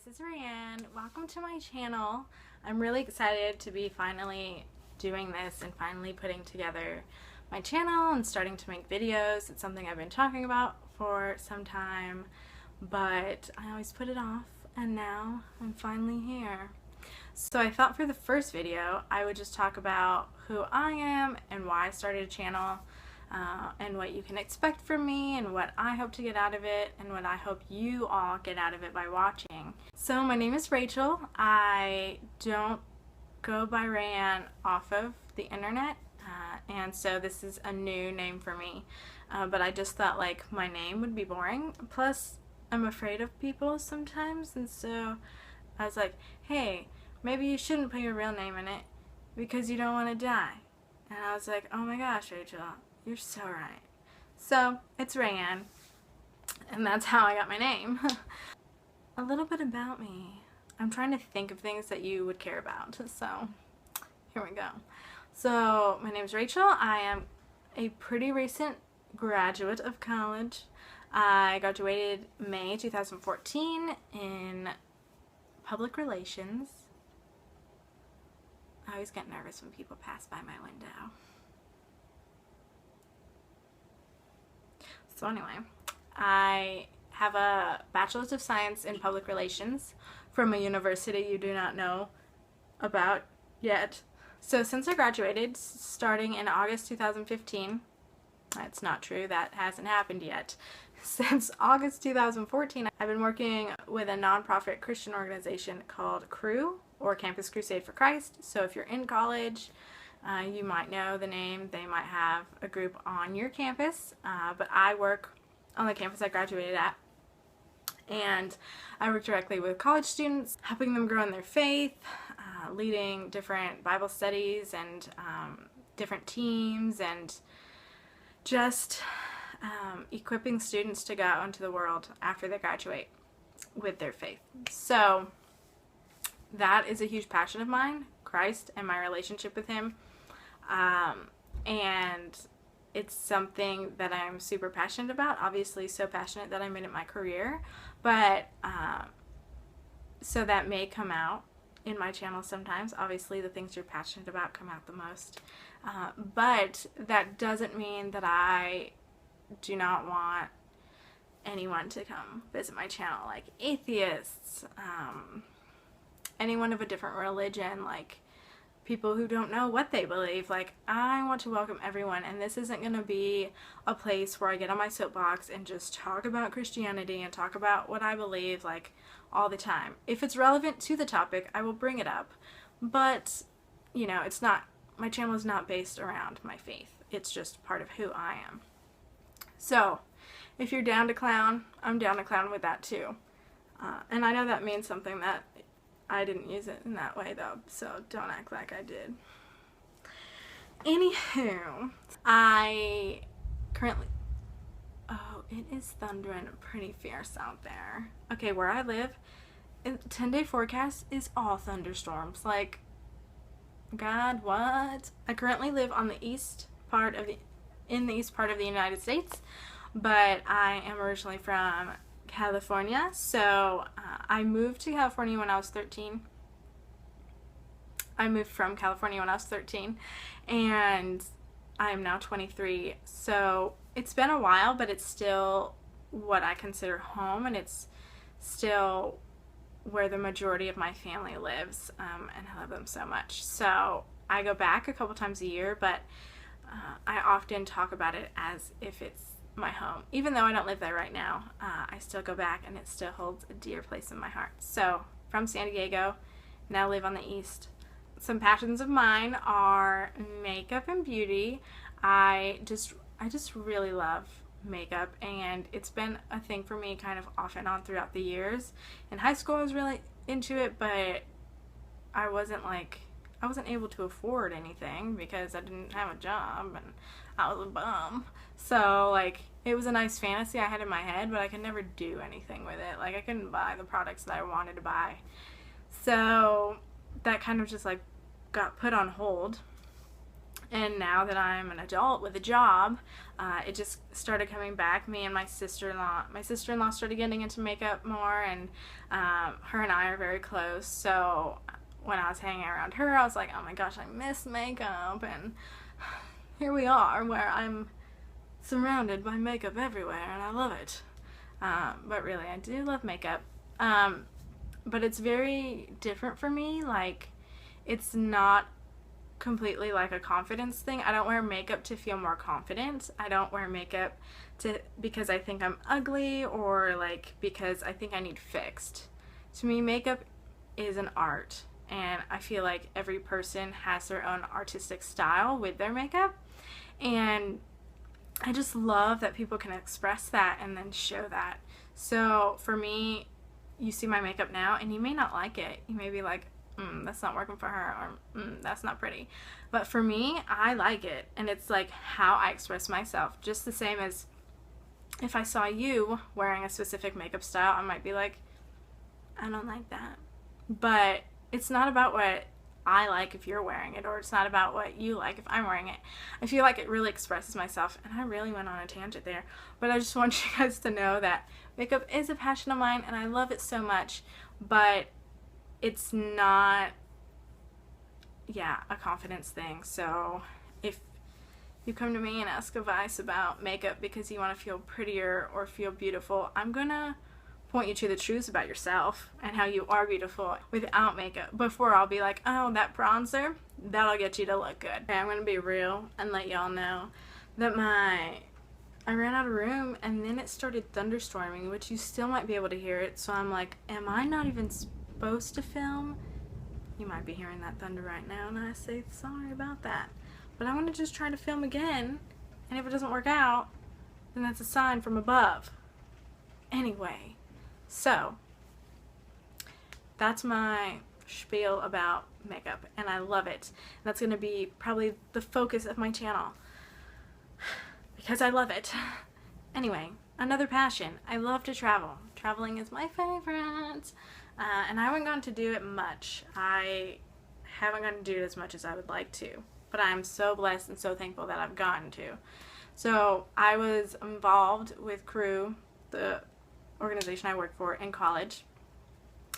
this is Rae Ann. Welcome to my channel. I'm really excited to be finally doing this and finally putting together my channel and starting to make videos. It's something I've been talking about for some time, but I always put it off, and now I'm finally here. So I thought for the first video I would just talk about who I am and why I started a channel, and what you can expect from me and what I hope to get out of it and what I hope you all get out of it by watching. So my name is Rachel. I don't go by Rae Ann off of the internet, and so this is a new name for me, but I just thought like my name would be boring. Plus I'm afraid of people sometimes, and so I was like, hey, maybe you shouldn't put your real name in it because you don't want to die. And I was like, oh my gosh, Rachel, you're so right. So it's Rae Ann, and that's how I got my name. A little bit about me. I'm trying to think of things that you would care about, so here we go. So my name is Rachel. I am a pretty recent graduate of college. I graduated May 2014 in public relations. I always get nervous when people pass by my window. So anyway, I have a Bachelor's of Science in Public Relations from a university you do not know about yet. So since I graduated, starting in August 2015, that's not true, that hasn't happened yet. Since August 2014, I've been working with a nonprofit Christian organization called CRU, or Campus Crusade for Christ. So if you're in college, you might know the name. They might have a group on your campus, but I work on the campus I graduated at, and I work directly with college students, helping them grow in their faith, leading different Bible studies and different teams, and just equipping students to go into the world after they graduate with their faith. So that is a huge passion of mine, Christ and my relationship with Him. And it's something that I'm super passionate about, obviously so passionate that I made it my career, but so that may come out in my channel sometimes. Obviously the things you're passionate about come out the most, but that doesn't mean that I do not want anyone to come visit my channel, like atheists, anyone of a different religion, like people who don't know what they believe. Like, I want to welcome everyone, and this isn't going to be a place where I get on my soapbox and just talk about Christianity and talk about what I believe, like, all the time. If it's relevant to the topic, I will bring it up, but, you know, it's not, my channel is not based around my faith. It's just part of who I am. So, if you're down to clown, I'm down to clown with that too. And I know that means something that I didn't use it in that way though, so don't act like I did. Anywho, I currently, oh, it is thundering pretty fierce out there. Okay, where I live, 10-day forecast is all thunderstorms. Like, God, what? I currently live on the east part of in the east part of the United States, but I am originally from California. So I moved to California when I was 13. I moved from California when I was 13, and I am now 23. So it's been a while, but it's still what I consider home, and it's still where the majority of my family lives, and I love them so much. So I go back a couple times a year, but I often talk about it as if it's my home. Even though I don't live there right now, I still go back, and it still holds a dear place in my heart. So, from San Diego, now live on the east. Some passions of mine are makeup and beauty. I just really love makeup, and it's been a thing for me kind of off and on throughout the years. In high school I was really into it, but I wasn't able to afford anything because I didn't have a job and I was a bum. So, like, it was a nice fantasy I had in my head, but I could never do anything with it. Like, I couldn't buy the products that I wanted to buy. So, that kind of just, like, got put on hold. And now that I'm an adult with a job, it just started coming back. Me and my sister-in-law started getting into makeup more, and her and I are very close. So when I was hanging around her, I was like, oh my gosh, I miss makeup. And here we are, where I'm surrounded by makeup everywhere, and I love it. But really, I do love makeup. But it's very different for me. Like, it's not completely like a confidence thing. I don't wear makeup to feel more confident. I don't wear makeup because I think I'm ugly, or like because I think I need fixed. To me, makeup is an art, and I feel like every person has their own artistic style with their makeup, and I just love that people can express that and then show that. So for me, you see my makeup now and you may not like it. You may be like, that's not working for her, or that's not pretty. But for me, I like it, and it's like how I express myself. Just the same as if I saw you wearing a specific makeup style, I might be like, I don't like that. But it's not about what I like if you're wearing it, or it's not about what you like if I'm wearing it. I feel like it really expresses myself, and I really went on a tangent there. But I just want you guys to know that makeup is a passion of mine, and I love it so much, but it's not, a confidence thing. So if you come to me and ask advice about makeup because you want to feel prettier or feel beautiful, I'm gonna point you to the truths about yourself and how you are beautiful without makeup, before I'll be like, oh, that bronzer, that'll get you to look good. Okay, I'm gonna be real and let y'all know that I ran out of room, and then it started thunderstorming, which you still might be able to hear it. So I'm like, am I not even supposed to film? You might be hearing that thunder right now, and I say sorry about that. But I'm gonna just try to film again, and if it doesn't work out, then that's a sign from above. Anyway, so that's my spiel about makeup, and I love it. That's gonna be probably the focus of my channel because I love it. Anyway, another passion. I love to travel. Traveling is my favorite. And I haven't gotten to do it much. I haven't gotten to do it as much as I would like to. But I'm so blessed and so thankful that I've gotten to. So I was involved with Crew, the organization I work for, in college.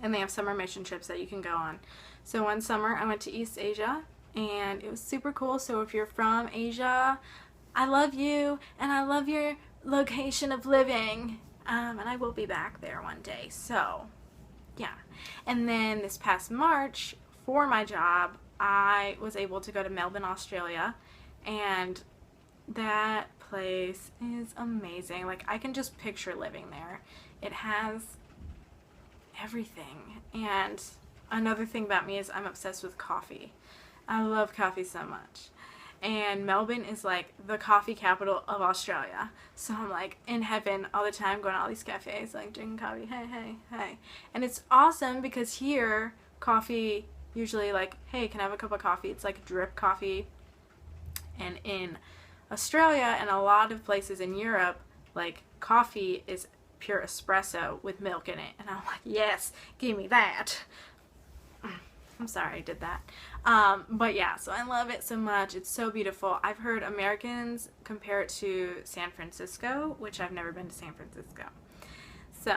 And they have summer mission trips that you can go on. So one summer I went to East Asia, and it was super cool. So if you're from Asia, I love you, and I love your location of living. And I will be back there one day. So yeah. And then this past March, for my job, I was able to go to Melbourne, Australia, and that place is amazing. Like, I can just picture living there. It has everything. And another thing about me is I'm obsessed with coffee. I love coffee so much. And Melbourne is like the coffee capital of Australia. So I'm like in heaven all the time, going to all these cafes, like drinking coffee, hey, hey, hey. And it's awesome because here, coffee, usually like, hey, can I have a cup of coffee? It's like drip coffee. And in Australia and a lot of places in Europe, like coffee is pure espresso with milk in it. And I'm like, yes, give me that. I'm sorry I did that. But yeah, so I love it so much. It's so beautiful. I've heard Americans compare it to San Francisco, which I've never been to San Francisco. So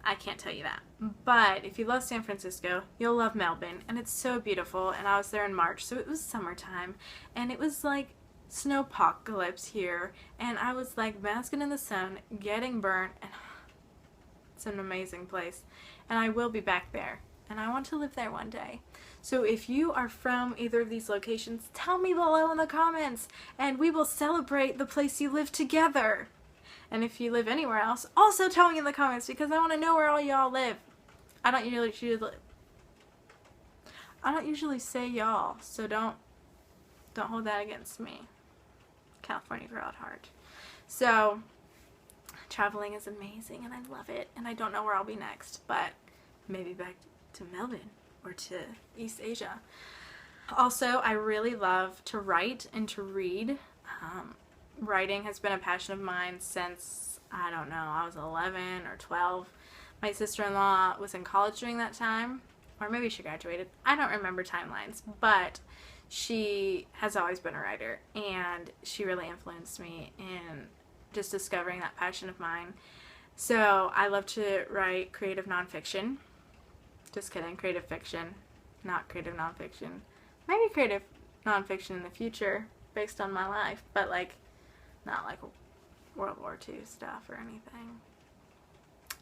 I can't tell you that. But if you love San Francisco, you'll love Melbourne. And it's so beautiful. And I was there in March, so it was summertime. And it was like snowpocalypse here. And I was like basking in the sun, getting burnt. And it's an amazing place. And I will be back there. And I want to live there one day. So if you are from either of these locations, tell me below in the comments, and we will celebrate the place you live together. And if you live anywhere else, also tell me in the comments, because I want to know where all y'all live. I don't usually say y'all, so don't hold that against me. California girl at heart. So traveling is amazing, and I love it, and I don't know where I'll be next, but maybe back to Melbourne or to East Asia. Also, I really love to write and to read. Writing has been a passion of mine since, I don't know, I was 11 or 12. My sister-in-law was in college during that time, or maybe she graduated. I don't remember timelines, but she has always been a writer, and she really influenced me in just discovering that passion of mine. So I love to write creative nonfiction. Just kidding, creative fiction, not creative nonfiction. Maybe creative nonfiction in the future based on my life, but like not like World War II stuff or anything.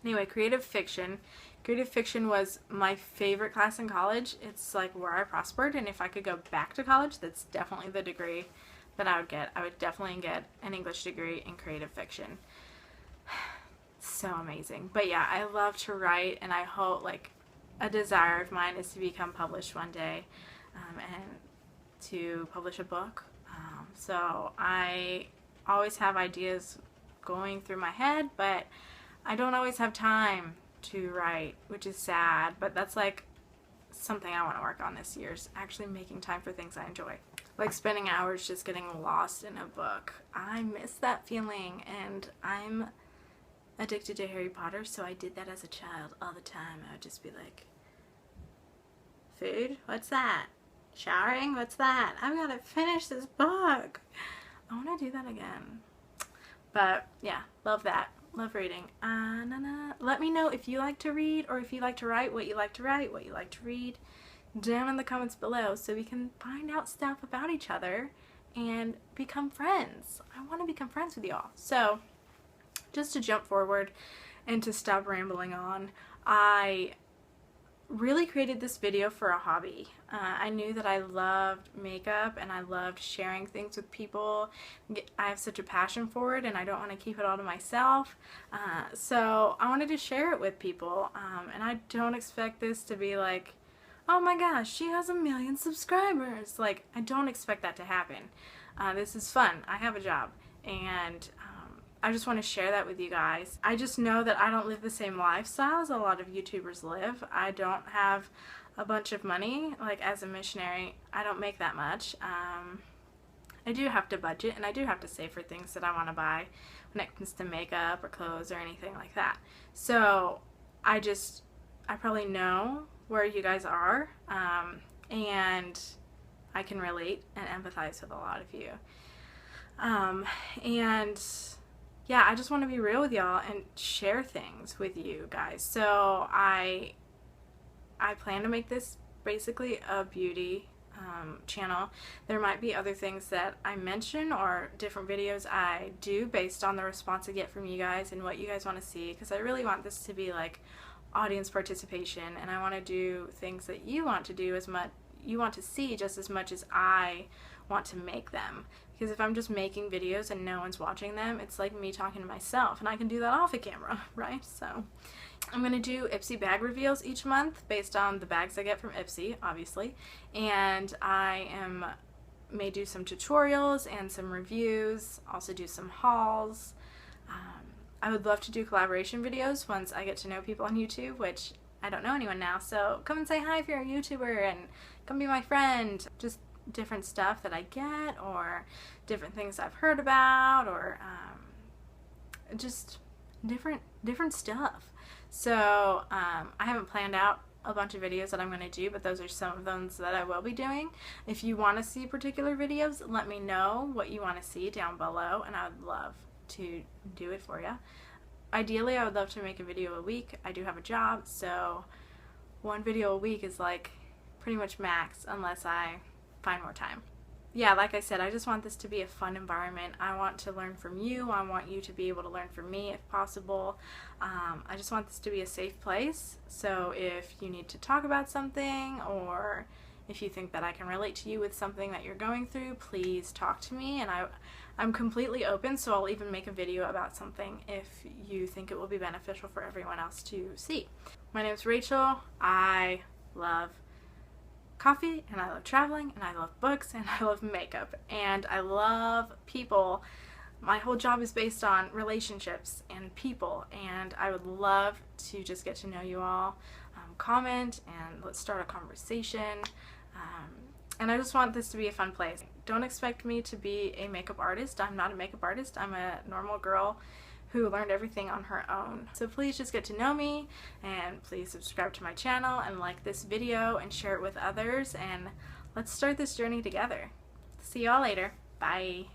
Anyway, creative fiction. Creative fiction was my favorite class in college. It's like where I prospered, and if I could go back to college, that's definitely the degree that I would get. I would definitely get an English degree in creative fiction. So amazing. But yeah, I love to write, and I hope, like, a desire of mine is to become published one day, and to publish a book. So I always have ideas going through my head, but I don't always have time to write, which is sad, but that's like something I want to work on this year, is actually making time for things I enjoy. Like spending hours just getting lost in a book. I miss that feeling, and I'm addicted to Harry Potter, so I did that as a child all the time. I would just be like, food? What's that? Showering? What's that? I've got to finish this book. I want to do that again. But yeah, love that. Love reading. Let me know if you like to read, or if you like to write, what you like to write, what you like to read, down in the comments below, so we can find out stuff about each other and become friends. I want to become friends with y'all. So just to jump forward and to stop rambling on, I really created this video for a hobby. I knew that I loved makeup, and I loved sharing things with people. I have such a passion for it, and I don't want to keep it all to myself. So I wanted to share it with people, and I don't expect this to be like, oh my gosh, she has 1 million subscribers. Like, I don't expect that to happen. This is fun. I have a job, and I just want to share that with you guys. I just know that I don't live the same lifestyle as a lot of YouTubers live. I don't have a bunch of money. Like, as a missionary, I don't make that much. I do have to budget, and I do have to save for things that I want to buy when it comes to makeup or clothes or anything like that. So I probably know where you guys are, and I can relate and empathize with a lot of you. And yeah, I just want to be real with y'all and share things with you guys. So I plan to make this basically a beauty channel. There might be other things that I mention, or different videos I do based on the response I get from you guys and what you guys want to see, because I really want this to be like audience participation, and I want to do things that you want to do, you want to see just as much as I want to make them. Because if I'm just making videos and no one's watching them, it's like me talking to myself, and I can do that off the camera, right? So I'm going to do Ipsy bag reveals each month based on the bags I get from Ipsy, obviously, and I may do some tutorials and some reviews, also do some hauls. I would love to do collaboration videos once I get to know people on YouTube, which I don't know anyone now, so come and say hi if you're a YouTuber, and come be my friend. Just different stuff that I get, or different things I've heard about, or just different stuff. So I haven't planned out a bunch of videos that I'm going to do, but those are some of those that I will be doing. If you want to see particular videos, let me know what you want to see down below, and I would love to do it for you. Ideally, I would love to make a video a week. I do have a job, so 1 video a week is like pretty much max, unless I find more time. Yeah, like I said, I just want this to be a fun environment. I want to learn from you. I want you to be able to learn from me if possible. I just want this to be a safe place. So if you need to talk about something, or if you think that I can relate to you with something that you're going through, please talk to me, and I'm completely open, so I'll even make a video about something if you think it will be beneficial for everyone else to see. My name is Rachel. I love coffee, and I love traveling, and I love books, and I love makeup, and I love people. My whole job is based on relationships and people, and I would love to just get to know you all. Comment, and let's start a conversation. And I just want this to be a fun place. Don't expect me to be a makeup artist. I'm not a makeup artist. I'm a normal girl who learned everything on her own. So please just get to know me, and please subscribe to my channel, and like this video, and share it with others, and let's start this journey together. See y'all later. Bye.